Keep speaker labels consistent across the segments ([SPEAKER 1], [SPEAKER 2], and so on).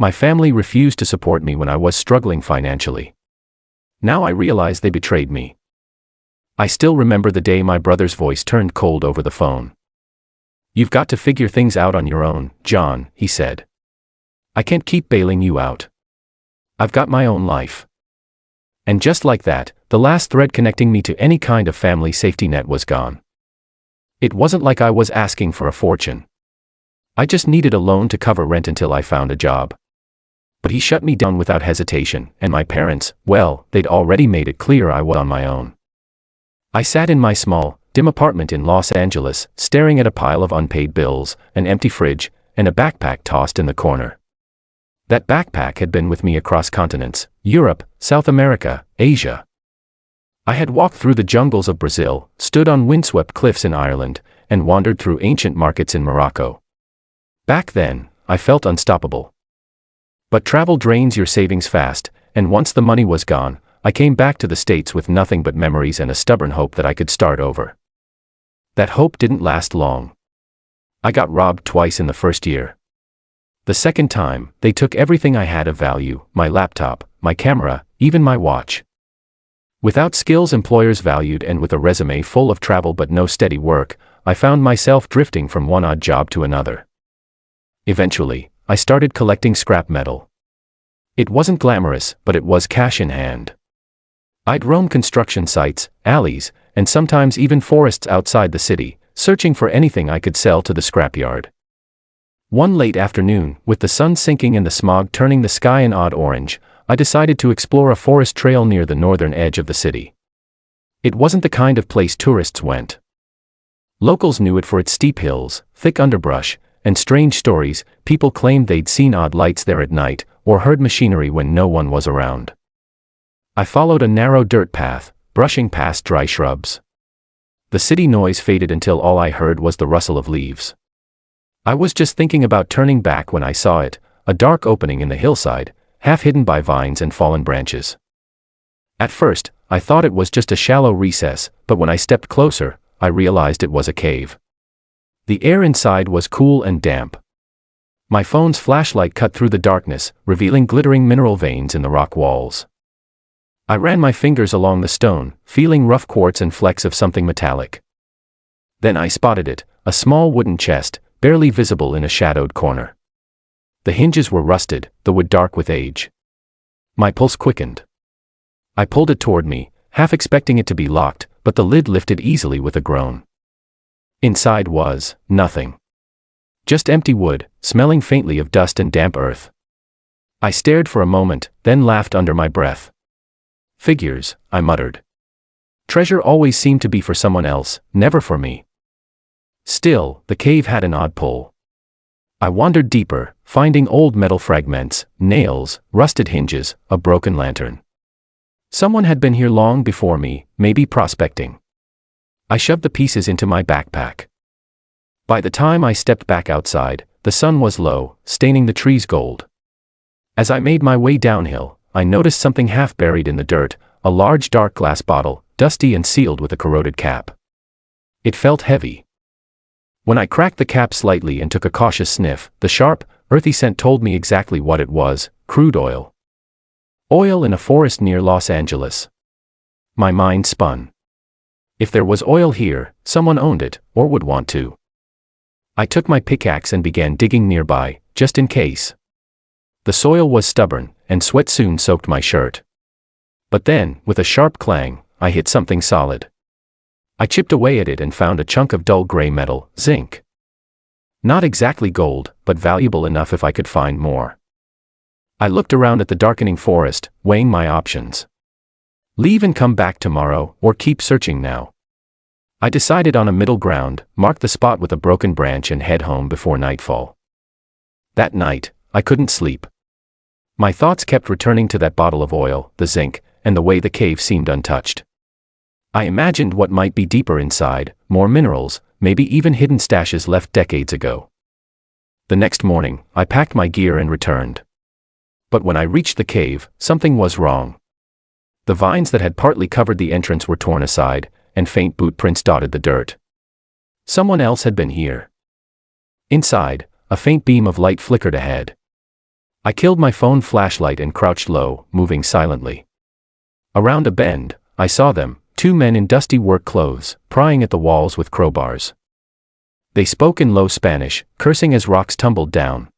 [SPEAKER 1] My family refused to support me when I was struggling financially. Now I realize they betrayed me. I still remember the day my brother's voice turned cold over the phone. "You've got to figure things out on your own, John," he said. "I can't keep bailing you out. I've got my own life." And just like that, the last thread connecting me to any kind of family safety net was gone. It wasn't like I was asking for a fortune. I just needed a loan to cover rent until I found a job. But he shut me down without hesitation, and my parents, well, they'd already made it clear I was on my own. I sat in my small, dim apartment in Los Angeles, staring at a pile of unpaid bills, an empty fridge, and a backpack tossed in the corner. That backpack had been with me across continents: Europe, South America, Asia. I had walked through the jungles of Brazil, stood on windswept cliffs in Ireland, and wandered through ancient markets in Morocco. Back then, I felt unstoppable. But travel drains your savings fast, and once the money was gone, I came back to the States with nothing but memories and a stubborn hope that I could start over. That hope didn't last long. I got robbed twice in the first year. The second time, they took everything I had of value: my laptop, my camera, even my watch. Without skills employers valued and with a resume full of travel but no steady work, I found myself drifting from one odd job to another. Eventually, I started collecting scrap metal. It wasn't glamorous, but it was cash in hand. I'd roam construction sites, alleys, and sometimes even forests outside the city, searching for anything I could sell to the scrapyard. One late afternoon, with the sun sinking and the smog turning the sky an odd orange, I decided to explore a forest trail near the northern edge of the city. It wasn't the kind of place tourists went. Locals knew it for its steep hills, thick underbrush, and strange stories. People claimed they'd seen odd lights there at night, or heard machinery when no one was around. I followed a narrow dirt path, brushing past dry shrubs. The city noise faded until all I heard was the rustle of leaves. I was just thinking about turning back when I saw it, a dark opening in the hillside, half hidden by vines and fallen branches. At first, I thought it was just a shallow recess, but when I stepped closer, I realized it was a cave. The air inside was cool and damp. My phone's flashlight cut through the darkness, revealing glittering mineral veins in the rock walls. I ran my fingers along the stone, feeling rough quartz and flecks of something metallic. Then I spotted it, a small wooden chest, barely visible in a shadowed corner. The hinges were rusted, the wood dark with age. My pulse quickened. I pulled it toward me, half expecting it to be locked, but the lid lifted easily with a groan. Inside was nothing. Just empty wood, smelling faintly of dust and damp earth. I stared for a moment, then laughed under my breath. "Figures," I muttered. Treasure always seemed to be for someone else, never for me. Still, the cave had an odd pull. I wandered deeper, finding old metal fragments, nails, rusted hinges, a broken lantern. Someone had been here long before me, maybe prospecting. I shoved the pieces into my backpack. By the time I stepped back outside, the sun was low, staining the trees gold. As I made my way downhill, I noticed something half buried in the dirt, a large dark glass bottle, dusty and sealed with a corroded cap. It felt heavy. When I cracked the cap slightly and took a cautious sniff, the sharp, earthy scent told me exactly what it was: crude oil. Oil in a forest near Los Angeles. My mind spun. If there was oil here, someone owned it, or would want to. I took my pickaxe and began digging nearby, just in case. The soil was stubborn, and sweat soon soaked my shirt. But then, with a sharp clang, I hit something solid. I chipped away at it and found a chunk of dull gray metal, zinc. Not exactly gold, but valuable enough if I could find more. I looked around at the darkening forest, weighing my options. Leave and come back tomorrow, or keep searching now. I decided on a middle ground, marked the spot with a broken branch and head home before nightfall. That night, I couldn't sleep. My thoughts kept returning to that bottle of oil, the zinc, and the way the cave seemed untouched. I imagined what might be deeper inside, more minerals, maybe even hidden stashes left decades ago. The next morning, I packed my gear and returned. But when I reached the cave, something was wrong. The vines that had partly covered the entrance were torn aside, and faint boot prints dotted the dirt. Someone else had been here. Inside, a faint beam of light flickered ahead. I killed my phone flashlight and crouched low, moving silently. Around a bend, I saw them, 2 men in dusty work clothes, prying at the walls with crowbars. They spoke in low Spanish, cursing as rocks tumbled down.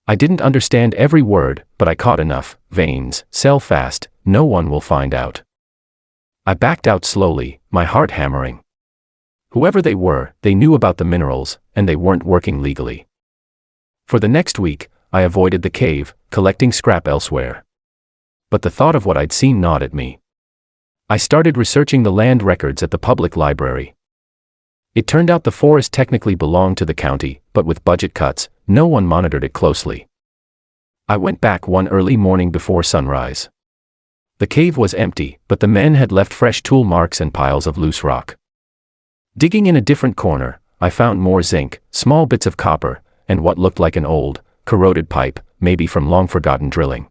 [SPEAKER 1] I didn't understand every word, but I caught enough. Veins, sell fast, no one will find out. I backed out slowly, my heart hammering. Whoever they were, they knew about the minerals, and they weren't working legally. For the next week, I avoided the cave, collecting scrap elsewhere. But the thought of what I'd seen gnawed at me. I started researching the land records at the public library. It turned out the forest technically belonged to the county, but with budget cuts, no one monitored it closely. I went back one early morning before sunrise. The cave was empty, but the men had left fresh tool marks and piles of loose rock. Digging in a different corner, I found more zinc, small bits of copper, and what looked like an old, corroded pipe, maybe from long-forgotten drilling.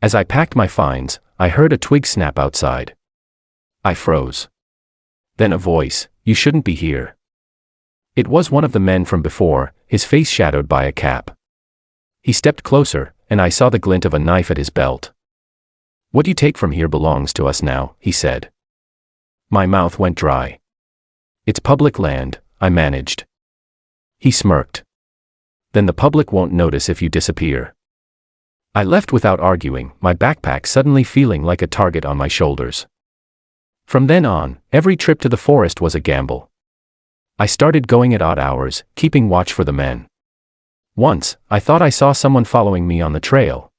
[SPEAKER 1] As I packed my finds, I heard a twig snap outside. I froze. Then a voice, "You shouldn't be here." It was one of the men from before, his face shadowed by a cap. He stepped closer, and I saw the glint of a knife at his belt. "What you take from here belongs to us now," he said. My mouth went dry. "It's public land," I managed. He smirked. "Then the public won't notice if you disappear." I left without arguing, my backpack suddenly feeling like a target on my shoulders. From then on, every trip to the forest was a gamble. I started going at odd hours, keeping watch for the men. Once, I thought I saw someone following me on the trail.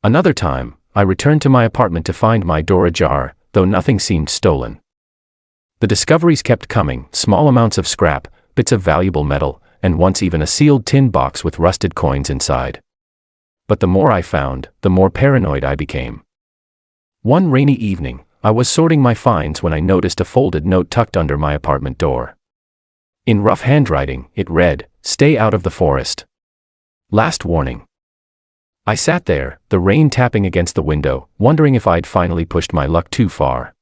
[SPEAKER 1] Another time, I returned to my apartment to find my door ajar, though nothing seemed stolen. The discoveries kept coming, small amounts of scrap, bits of valuable metal, and once even a sealed tin box with rusted coins inside. But the more I found, the more paranoid I became. One rainy evening, I was sorting my finds when I noticed a folded note tucked under my apartment door. In rough handwriting, it read, "Stay out of the forest. Last warning." I sat there, the rain tapping against the window, wondering if I'd finally pushed my luck too far.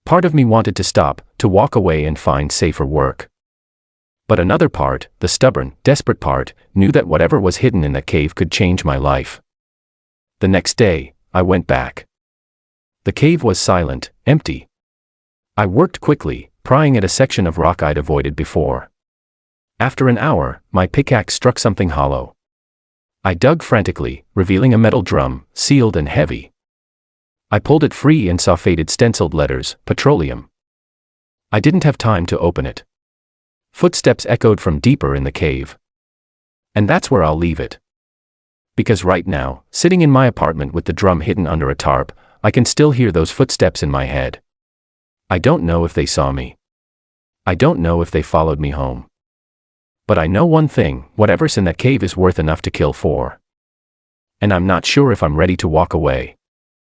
[SPEAKER 1] Part of me wanted to stop, to walk away and find safer work. But another part, the stubborn, desperate part, knew that whatever was hidden in that cave could change my life. The next day, I went back. The cave was silent, empty. I worked quickly, prying at a section of rock I'd avoided before. After an hour, my pickaxe struck something hollow. I dug frantically, revealing a metal drum, sealed and heavy. I pulled it free and saw faded stenciled letters, "Petroleum." I didn't have time to open it. Footsteps echoed from deeper in the cave. And that's where I'll leave it. Because right now, sitting in my apartment with the drum hidden under a tarp, I can still hear those footsteps in my head. I don't know if they saw me. I don't know if they followed me home. But I know one thing, whatever's in that cave is worth enough to kill for. And I'm not sure if I'm ready to walk away.